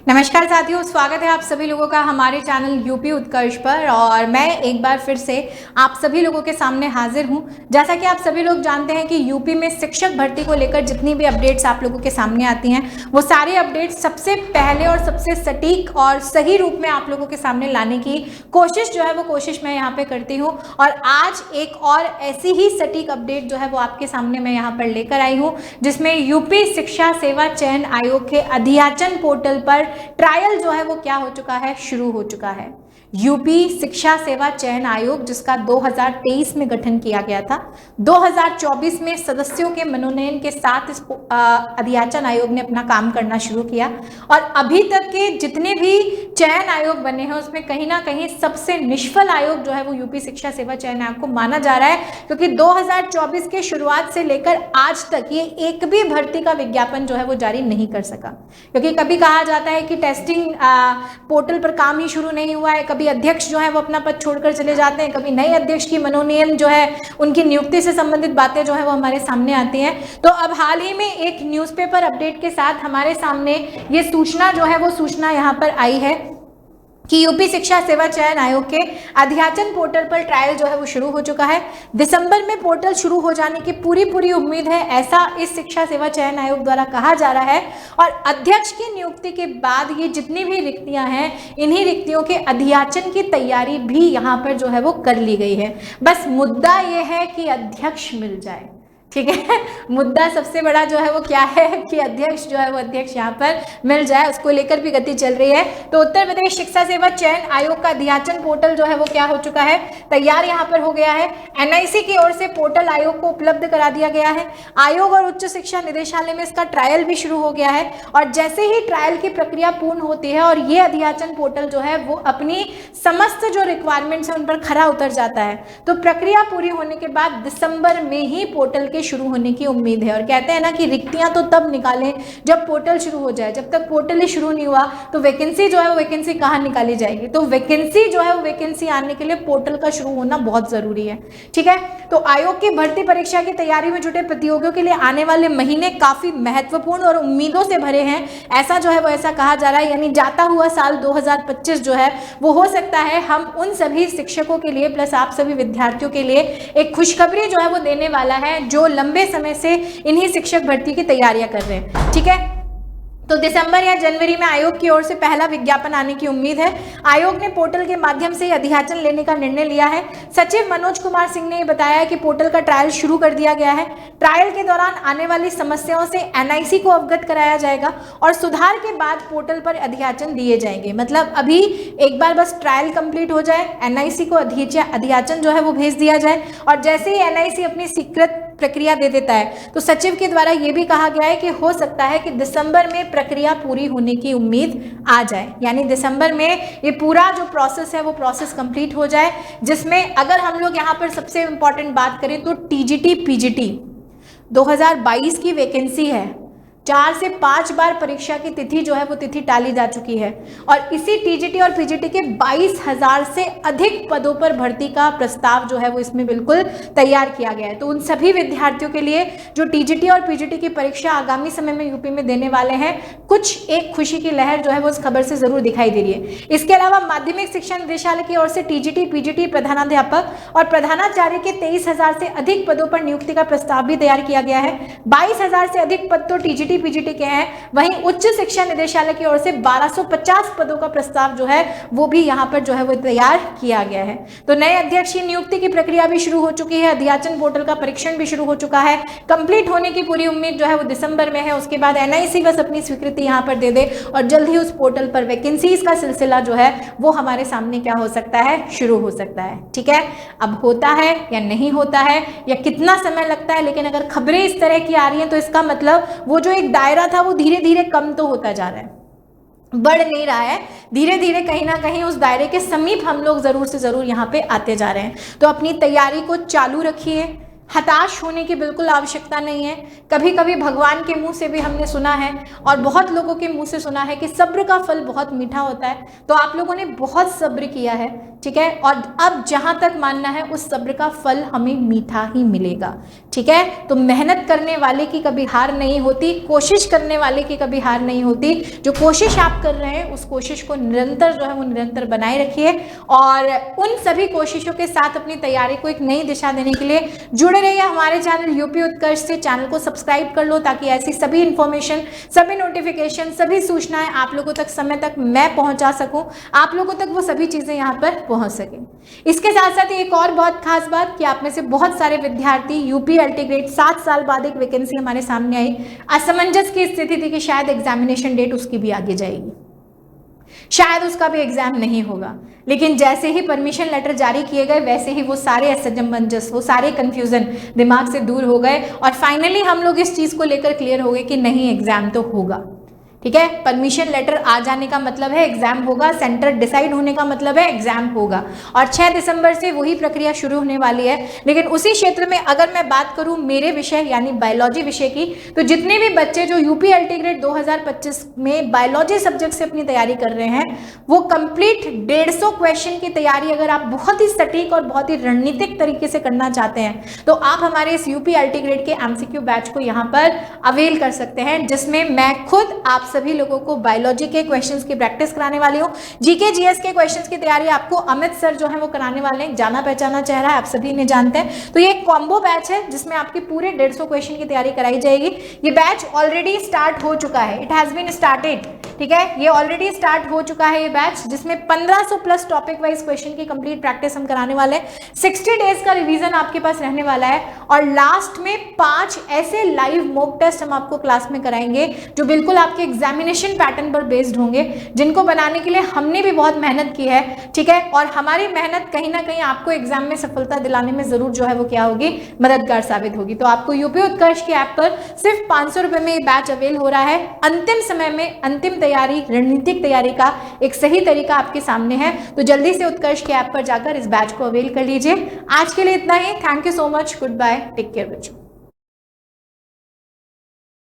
नमस्कार साथियों, स्वागत है आप सभी लोगों का हमारे चैनल यूपी उत्कर्ष पर। और मैं एक बार फिर से आप सभी लोगों के सामने हाजिर हूं। जैसा कि आप सभी लोग जानते हैं कि यूपी में शिक्षक भर्ती को लेकर जितनी भी अपडेट्स आप लोगों के सामने आती हैं, वो सारी अपडेट्स सबसे पहले और सबसे सटीक और सही रूप में आप लोगों के सामने लाने की कोशिश जो है वो कोशिश मैं यहाँ पे करती हूँ। और आज एक और ऐसी ही सटीक अपडेट जो है वो आपके सामने मैं यहाँ पर लेकर आई हूँ, जिसमें यूपी शिक्षा सेवा चयन आयोग के अध्याचन पोर्टल पर ट्रायल जो है वो क्या हो चुका है, शुरू हो चुका है। यूपी शिक्षा सेवा चयन आयोग, जिसका 2023 में गठन किया गया था, 2024 में सदस्यों के मनोनयन के साथ इस अध्याचन आयोग ने अपना काम करना शुरू किया। और अभी तक के जितने भी चयन आयोग बने हैं उसमें कहीं ना कहीं सबसे निष्फल आयोग जो है वो यूपी शिक्षा सेवा चयन आयोग को माना जा रहा है, क्योंकि 2024 के शुरुआत से लेकर आज तक ये एक भी भर्ती का विज्ञापन जो है वो जारी नहीं कर सका। क्योंकि कभी कहा जाता है कि टेस्टिंग पोर्टल पर काम ही शुरू नहीं हुआ है, कभी अध्यक्ष जो है वो अपना पद छोड़कर चले जाते हैं, कभी नए अध्यक्ष की मनोनयन जो है उनकी नियुक्ति से संबंधित बातें जो है वो हमारे सामने आती हैं। तो अब हाल ही में एक न्यूज़पेपर अपडेट के साथ हमारे सामने ये सूचना जो है वो सूचना यहाँ पर आई है कि यूपी शिक्षा सेवा चयन आयोग के अध्याचन पोर्टल पर ट्रायल जो है वो शुरू हो चुका है। दिसंबर में पोर्टल शुरू हो जाने की पूरी उम्मीद है, ऐसा इस शिक्षा सेवा चयन आयोग द्वारा कहा जा रहा है। और अध्यक्ष की नियुक्ति के बाद ये जितनी भी रिक्तियां हैं, इन्हीं रिक्तियों के अध्याचन की तैयारी भी यहाँ पर जो है वो कर ली गई है। बस मुद्दा ये है कि अध्यक्ष मिल जाए, ठीक है। मुद्दा सबसे बड़ा जो है वो क्या है कि अध्यक्ष जो है वो अध्यक्ष यहाँ पर मिल जाए, उसको लेकर भी गति चल रही है। तो उत्तर प्रदेश शिक्षा सेवा चयन आयोग का अध्याचन पोर्टल जो है वो क्या हो चुका है, तैयार यहाँ पर हो गया है। एनआईसी की ओर से पोर्टल आयोग को उपलब्ध करा दिया गया है। आयोग और उच्च शिक्षा निदेशालय में इसका ट्रायल भी शुरू हो गया है। और जैसे ही ट्रायल की प्रक्रिया पूर्ण होती है और ये अध्याचन पोर्टल जो है वो अपनी समस्त जो रिक्वायरमेंट्स है उन पर खरा उतर जाता है, तो प्रक्रिया पूरी होने के बाद दिसंबर में ही पोर्टल के शुरू होने की उम्मीद है। और कहते हैं ना कि रिक्तियां तो तब निकालें जब पोर्टल शुरू हो जाए। जब तक पोर्टल ही शुरू नहीं हुआ तो वैकेंसी जो है वो वैकेंसी कहाँ निकाली जाएगी। तो वैकेंसी जो है वो वैकेंसी आने के लिए पोर्टल का शुरू होना बहुत जरूरी है, ठीक है। तो आयोग की भर्ती परीक्षा की तैयारी में जुटे प्रतियोगियों के लिए आने वाले महीने काफी महत्वपूर्ण और उम्मीदों से भरे हैं, ऐसा जो है वो ऐसा कहा जा रहा है। यानी जाता हुआ साल 2025 जो है वो हो सकता है हम उन सभी शिक्षकों के लिए प्लस आप सभी विद्यार्थियों के लिए एक खुशखबरी जो है वो देने वाला है, जो लंबे समय से इन्हीं शिक्षक भर्ती की तैयारियां कर रहे हैं, ठीक है। तो दिसंबर या जनवरी में आयोग की ओर से पहला विज्ञापन आने की उम्मीद है। आयोग ने पोर्टल के माध्यम से अध्याचन लेने का निर्णय लिया है। सचिव मनोज कुमार सिंह ने बताया कि पोर्टल का ट्रायल शुरू कर दिया गया है। ट्रायल के दौरान आने वाली समस्याओं से एनआईसी को अवगत कराया जाएगा और सुधार के बाद पोर्टल पर अध्याचन दिए जाएंगे। मतलब अभी एक बार बस ट्रायल कंप्लीट हो जाए, एनआईसी को अध्याचन जो है वो भेज दिया जाए, और जैसे ही एनआईसी अपनी स्वीकृत प्रक्रिया दे देता है तो सचिव के द्वारा यह भी कहा गया है कि हो सकता है कि दिसंबर में प्रक्रिया पूरी होने की उम्मीद आ जाए। यानी दिसंबर में ये पूरा जो प्रोसेस है वो प्रोसेस कंप्लीट हो जाए, जिसमें अगर हम लोग यहाँ पर सबसे इंपॉर्टेंट बात करें तो टीजीटी पीजीटी 2022 की वैकेंसी है। 4 से 5 बार परीक्षा की तिथि जो है वो तिथि टाली जा चुकी है। और इसी टीजीटी और पीजीटी के 22,000 से अधिक पदों पर भर्ती का प्रस्ताव जो है वो इसमें बिल्कुल तैयार किया गया है। तो उन सभी विद्यार्थियों के लिए जो टीजीटी और पीजीटी की परीक्षा आगामी समय में यूपी में देने वाले हैं, कुछ एक खुशी की लहर जो है वो इस खबर से जरूर दिखाई दे रही है। इसके अलावा माध्यमिक शिक्षा निदेशालय की ओर से टीजीटी पीजीटी प्रधानाध्यापक और प्रधानाचार्य के 23,000 से अधिक पदों पर नियुक्ति का प्रस्ताव भी तैयार किया गया है। 22,000 से अधिक पद तो टीजीटी पीजीटी के हैं। वहीं उच्च शिक्षा निदेशालय की ओर से 1250 पदों का प्रस्ताव जो है वो भी यहां पर जो है वो तैयार किया गया है। तो नए अध्यक्ष की नियुक्ति की प्रक्रिया भी शुरू हो चुकी है। अध्याचन पोर्टल का परीक्षण भी शुरू हो चुका है। कंप्लीट होने की पूरी उम्मीद जो है वो दिसंबर में है। उसके बाद एनआईसी बस अपनी स्वीकृति यहां पर दे दे और जल्द ही उस पोर्टल पर वैकेंसीज का सिलसिला जो है वो हमारे सामने क्या हो सकता है, शुरू हो सकता है, ठीक है। अब होता है या नहीं होता है या कितना समय लगता है, लेकिन अगर खबरें इस तरह की आ रही हैं तो इसका मतलब वो जो एक दायरा था वो धीरे धीरे कम तो होता जा रहा है, बढ़ नहीं रहा है। धीरे धीरे कहीं ना कहीं उस दायरे के समीप हम लोग जरूर से जरूर यहाँ पे आते जा रहे हैं। तो अपनी तैयारी को चालू रखिए, हताश होने की बिल्कुल आवश्यकता नहीं है। कभी कभी भगवान के मुंह से भी हमने सुना है और बहुत लोगों के मुंह से सुना है कि सब्र का फल बहुत मीठा होता है। तो आप लोगों ने बहुत सब्र किया है, ठीक है, और अब जहां तक मानना है उस सब्र का फल हमें मीठा ही मिलेगा, ठीक है। तो मेहनत करने वाले की कभी हार नहीं होती, कोशिश करने वाले की कभी हार नहीं होती। जो कोशिश आप कर रहे हैं उस कोशिश को निरंतर जो है वो निरंतर बनाए रखिए और उन सभी कोशिशों के साथ अपनी तैयारी को एक नई दिशा देने के लिए जुड़े रहिए हमारे चैनल यूपी उत्कर्ष से। चैनल को सब्सक्राइब कर लो ताकि ऐसी सभी इंफॉर्मेशन, सभी नोटिफिकेशन, सभी सूचनाएं आप लोगों तक समय तक मैं पहुंचा सकूं, आप लोगों तक वो सभी चीजें यहां पर पहुंच सके। इसके साथ साथ एक और बहुत खास बात कि आप में से बहुत सारे विद्यार्थी यूपी अल्टीग्रेड 7 साल बाद एक वैकेंसी हमारे सामने आई, असमंजस की स्थिति थी कि शायद एग्जामिनेशन डेट उसकी भी आगे जाएगी, शायद उसका भी एग्जाम नहीं होगा, लेकिन जैसे ही परमिशन लेटर जारी किए गए वैसे ही वो सारे असमंजस, वो सारे कंफ्यूजन दिमाग से दूर हो गए और फाइनली हम लोग इस चीज को लेकर क्लियर हो गए कि नहीं, एग्जाम तो होगा, ठीक है। परमिशन लेटर आ जाने का मतलब है एग्जाम होगा, सेंटर डिसाइड होने का मतलब है एग्जाम होगा और 6 दिसंबर से वही प्रक्रिया शुरू होने वाली है। लेकिन उसी क्षेत्र में अगर मैं बात करूं मेरे विषय यानी बायोलॉजी विषय की, तो जितने भी बच्चे जो यूपी अल्टीग्रेड 2025 में बायोलॉजी सब्जेक्ट से अपनी तैयारी कर रहे हैं वो कंप्लीट 150 क्वेश्चन की तैयारी अगर आप बहुत ही सटीक और बहुत ही रणनीतिक तरीके से करना चाहते हैं तो आप हमारे इस यूपी अल्टीग्रेड के एमसीक्यू बैच को यहाँ पर अवेल कर सकते हैं, जिसमें मैं खुद आप सभी लोगों को बायोलॉजी के क्वेश्चंस की प्रैक्टिस कराने वाली हूँ। जीके जीएस के क्वेश्चंस की तैयारी आपको अमित सर जो है वो कराने वाले हैं, जाना पहचाना चेहरा है, आप सभी ने जानते हैं। तो ये एक कॉम्बो बैच है जिसमें आपके पूरे 150 क्वेश्चन की तैयारी कराई जाएगी। ये बैच ऑलरेडी स्टार्ट हो चुका है, इट हैज बीन स्टार्टेड, ठीक है, ये ऑलरेडी स्टार्ट हो चुका है ये बैच, जिसमें 1500 प्लस टॉपिक वाइज क्वेश्चन की कंप्लीट प्रैक्टिस हम कराने वाले हैं। 60 डेज का रिवीजन आपके पास रहने वाला है और लास्ट में 5 ऐसे लाइव मॉक टेस्ट हम आपको क्लास में कराएंगे जो बिल्कुल आपके एग्जामिनेशन पैटर्न पर बेस्ड होंगे, जिनको बनाने के लिए हमने भी बहुत मेहनत की है, ठीक है, और हमारी मेहनत कहीं ना कहीं आपको एग्जाम में सफलता दिलाने में जरूर जो है वो क्या होगी, मददगार साबित होगी। तो आपको यूपी उत्कर्ष के ऐप पर सिर्फ 500 रुपए में ये बैच अवेल हो रहा है। अंतिम समय में अंतिम तैयारी, रणनीतिक तैयारी का एक सही तरीका आपके सामने है, तो जल्दी से उत्कर्ष के ऐप पर जाकर इस बैच को अवेल कर लीजिए। आज के लिए इतना ही, thank you so much, good bye, take care बच्चों।